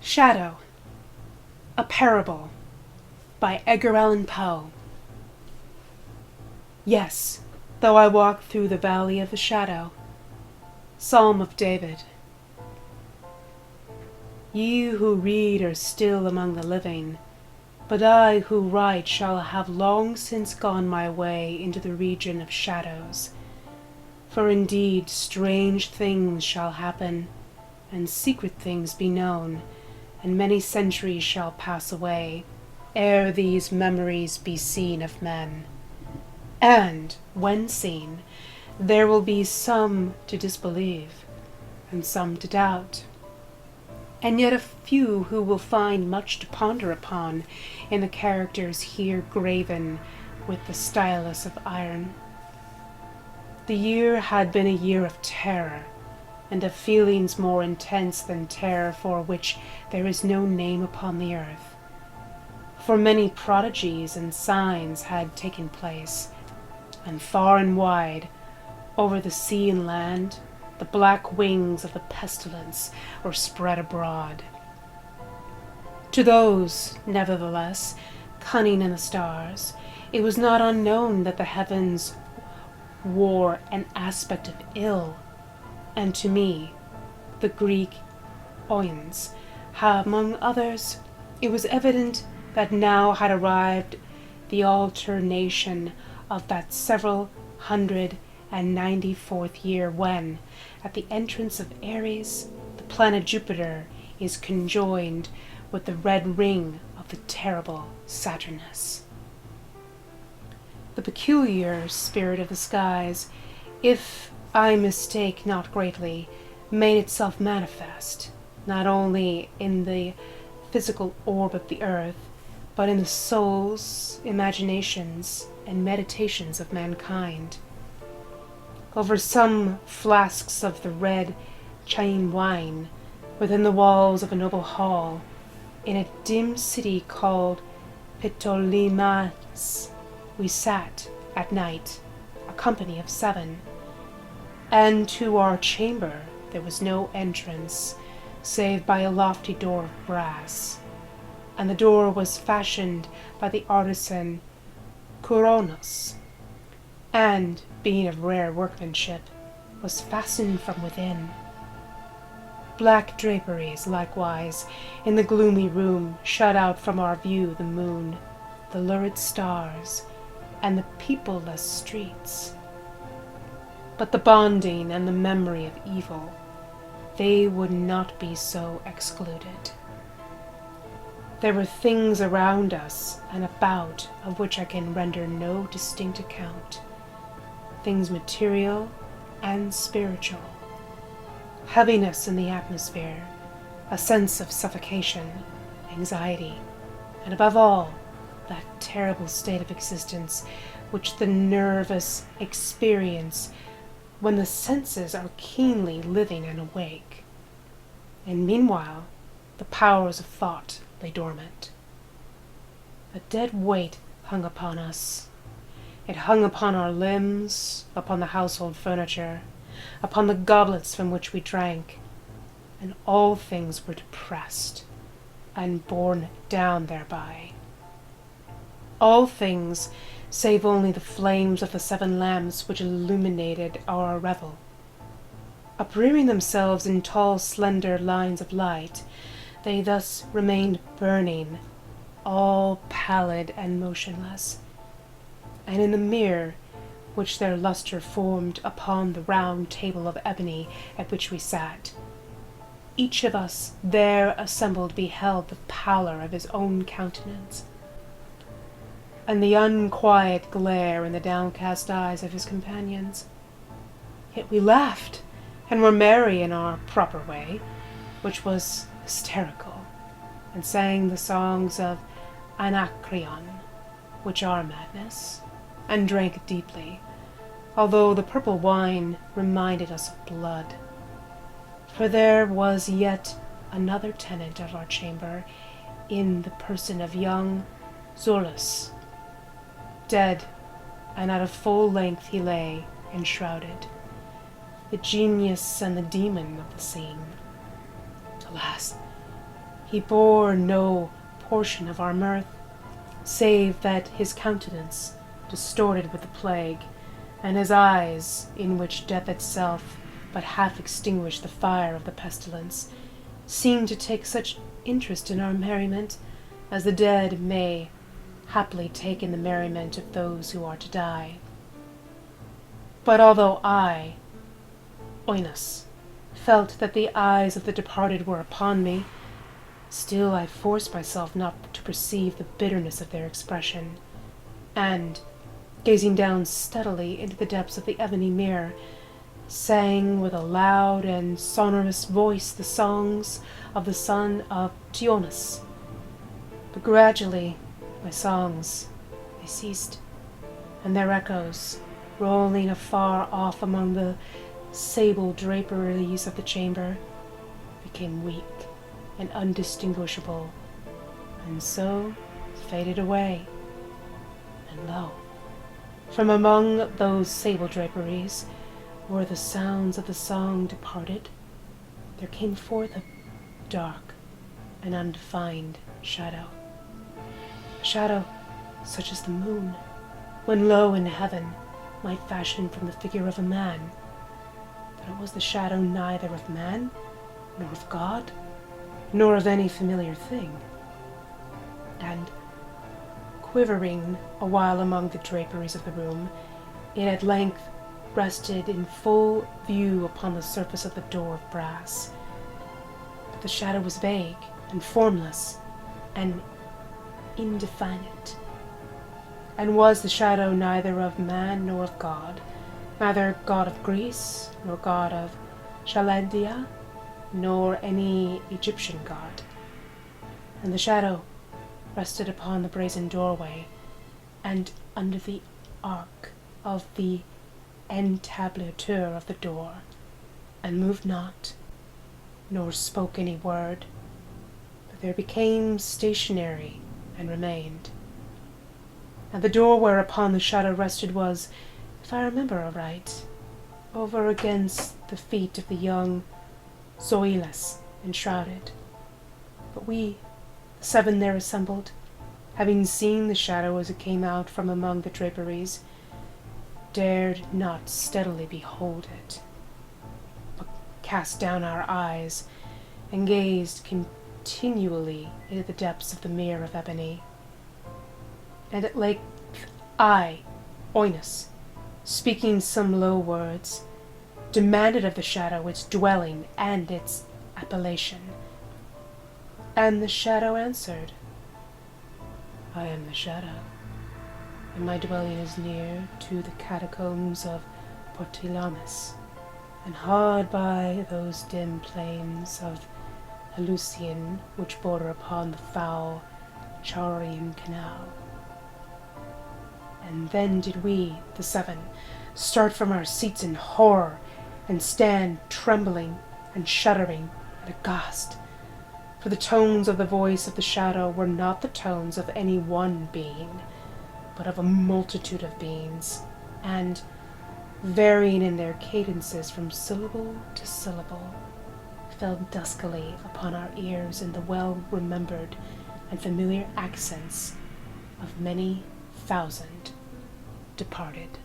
Shadow, a Parable by Edgar Allan Poe. Yes, though I walk through the valley of the shadow. Psalm of David. Ye who read are still among the living, but I who write shall have long since gone my way into the region of shadows. For indeed strange things shall happen, and secret things be known, and many centuries shall pass away, ere these memories be seen of men. And, when seen, there will be some to disbelieve, and some to doubt, and yet a few who will find much to ponder upon in the characters here graven with the stylus of iron. The year had been a year of terror, and of feelings more intense than terror for which there is no name upon the earth. For many prodigies and signs had taken place, and far and wide, over the sea and land, the black wings of the pestilence were spread abroad. To those, nevertheless, cunning in the stars, it was not unknown that the heavens wore an aspect of ill, and to me, the Greek oins, among others, it was evident that now had arrived the alternation of that several 194th year when, at the entrance of Aries, the planet Jupiter is conjoined with the red ring of the terrible Saturnus. The peculiar spirit of the skies, if I mistake not greatly, made itself manifest, not only in the physical orb of the earth, but in the souls, imaginations, and meditations of mankind. Over some flasks of the red Chian wine, within the walls of a noble hall, in a dim city called Ptolemais, we sat, at night, a company of 7, and to our chamber there was no entrance, save by a lofty door of brass, and the door was fashioned by the artisan Kouronos, and, being of rare workmanship, was fastened from within. Black draperies, likewise, in the gloomy room shut out from our view the moon, the lurid stars, and the peopleless streets. But the bonding and the memory of evil, they would not be so excluded. There were things around us and about of which I can render no distinct account, things material and spiritual, heaviness in the atmosphere, a sense of suffocation, anxiety, and above all, that terrible state of existence which the nervous experience when the senses are keenly living and awake, and meanwhile the powers of thought lay dormant. A dead weight hung upon us. It hung upon our limbs, upon the household furniture, upon the goblets from which we drank, and all things were depressed and borne down thereby. All things, save only the flames of the 7 lamps which illuminated our revel. Uprearing themselves in tall, slender lines of light, they thus remained burning, all pallid and motionless, and in the mirror which their lustre formed upon the round table of ebony at which we sat, each of us there assembled beheld the pallor of his own countenance, and the unquiet glare in the downcast eyes of his companions. Yet we laughed, and were merry in our proper way, which was hysterical, and sang the songs of Anacreon, which are madness, and drank deeply, although the purple wine reminded us of blood. For there was yet another tenant of our chamber, in the person of young Zoilus. Dead, and at a full length he lay, enshrouded, the genius and the demon of the scene. Alas, He bore no portion of our mirth, save that his countenance, distorted with the plague, and his eyes, in which death itself but half extinguished the fire of the pestilence, seemed to take such interest in our merriment as the dead may haply take in the merriment of those who are to die. But although I, Oinos, felt that the eyes of the departed were upon me, still I forced myself not to perceive the bitterness of their expression, and, gazing down steadily into the depths of the ebony mirror, sang with a loud and sonorous voice the songs of the son of Tionus. But gradually my songs, they ceased, and their echoes, rolling afar off among the sable draperies of the chamber, became weak and undistinguishable, and so faded away. And lo, from among those sable draperies, where the sounds of the song departed, there came forth a dark and undefined shadow. A shadow such as the moon, when low in heaven, might fashion from the figure of a man. But it was the shadow neither of man, nor of God, nor of any familiar thing. And, quivering a while among the draperies of the room, it at length rested in full view upon the surface of the door of brass. But the shadow was vague and formless and indefinite, and was the shadow neither of man nor of God, neither god of Greece, nor god of Shalandia, nor any Egyptian god. And the shadow rested upon the brazen doorway, and under the arc of the entablature of the door, and moved not, nor spoke any word, but there became stationary and remained. And the door whereupon the shadow rested was, if I remember aright, over against the feet of the young Zoiles enshrouded. But we, the 7 there assembled, having seen the shadow as it came out from among the draperies, dared not steadily behold it, but cast down our eyes and gazed continually into the depths of the mirror of ebony. And at length I, Oinos, speaking some low words, demanded of the shadow its dwelling and its appellation. And the shadow answered, I am the shadow, and my dwelling is near to the catacombs of Portilamus, and hard by those dim plains of Eleusian which border upon the foul Chaurian canal. And then did we, the 7, start from our seats in horror, and stand trembling and shuddering and aghast, for the tones of the voice of the shadow were not the tones of any one being, but of a multitude of beings, and, varying in their cadences from syllable to syllable, fell duskily upon our ears in the well-remembered and familiar accents of many thousand departed.